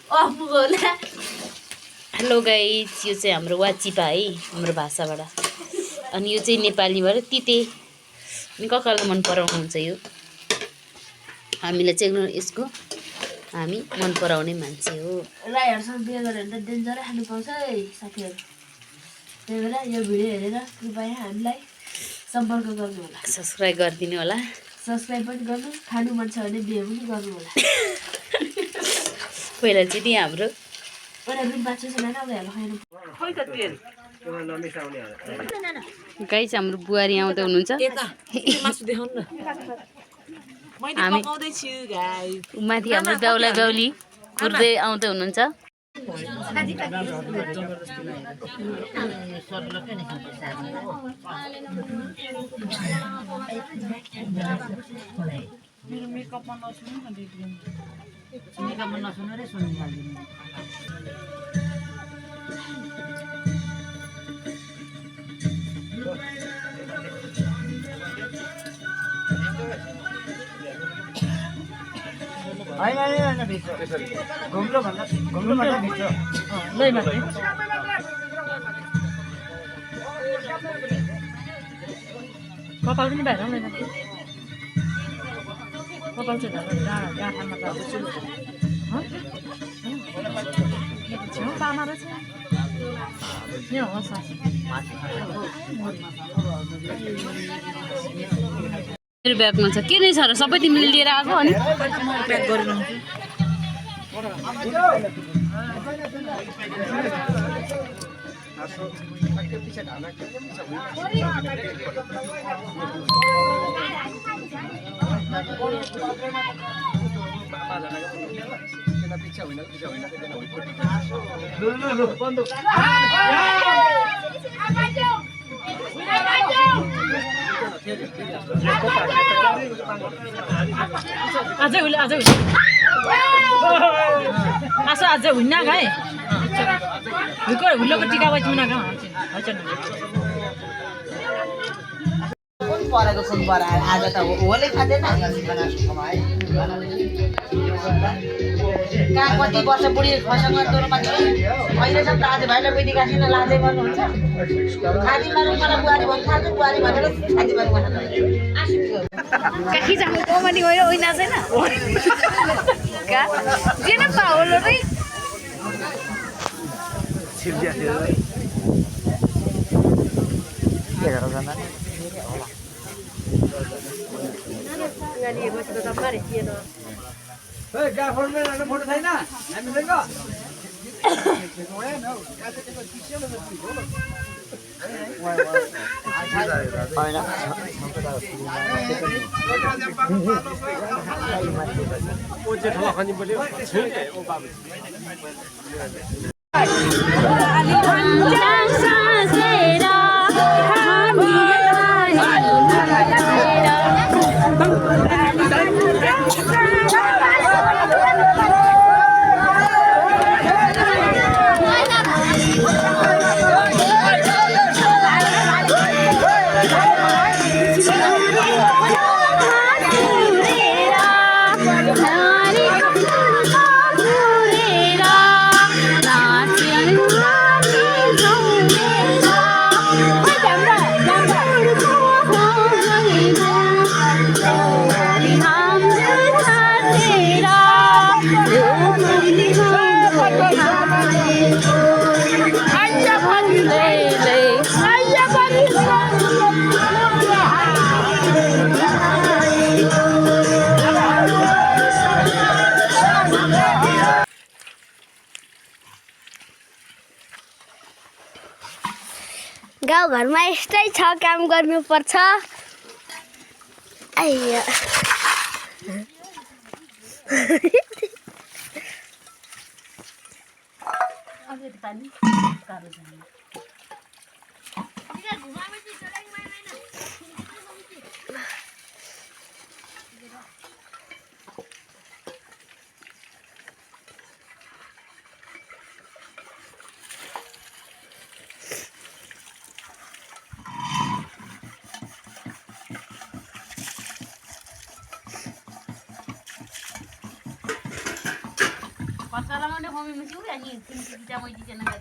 Hello guys, यो चाहिँ हाम्रो वाचिपा है, हाम्रो भाषाबाट। अनि यो चाहिँ नेपालीबाट तिते। ककालाई मन पराउनुहुन्छ यो। हामीले चाहिँ यसको हामी मन पराउने मान्छे हो। राईहरुसँग बिहे गरेर त डेन्जरै खानु पाउँछ है साथीहरु। त्यही भएर यो भिडियो हेरेर कृपया हामीलाई सम्पर्क गर्नु होला। सब्स्क्राइब गरिदिनु होला। सब्स्क्राइब पनि गर्नु, खानु मन छ भने बिहे पनि गर्नु होला। पहिला चाहिँ नि हाम्रो गाइस हाम्रो बुहारी आउँदै हुनुहुन्छ। हामी माथि हाम्रो बेहुला बेहुली कुर्दै आउँदै हुनुहुन्छ। कपाल पनि भएर आउँदैन। कपाल चाहिँ गाँठामा पामा रहेछ। मेरो ब्यागमा छ। के नै छ र सबै तिमीले लिएर आएको अनि प्याक गरेर आज हुन्न गाई हुल्लोको टिका बजी हुन परेको फोन परायो आज त होलै खाँदैन कहाँ कति वर्ष बुढी खसँग दोरोमा अहिलेसम्म दाजुभाइलाई बुझी गाँसिन लाजै गर्नुहुन्छ। खादीमा मलाई बुहारी भन्नु थाल्छ, बुहारी भनेर खादीमा काखी जानु कमानी गयो ओइना छैन का जेन पाउलो रे छिर्दिया थियो 11 जना गाडी बसेर त मारे थिएन। ए गाफोरले लाने फोटो छैन हामीसँग गाउँघरमा यस्तै छ, काम गर्नुपर्छ। आइया Pasalamang udah kami masih udah nih, kita mau di sana kan,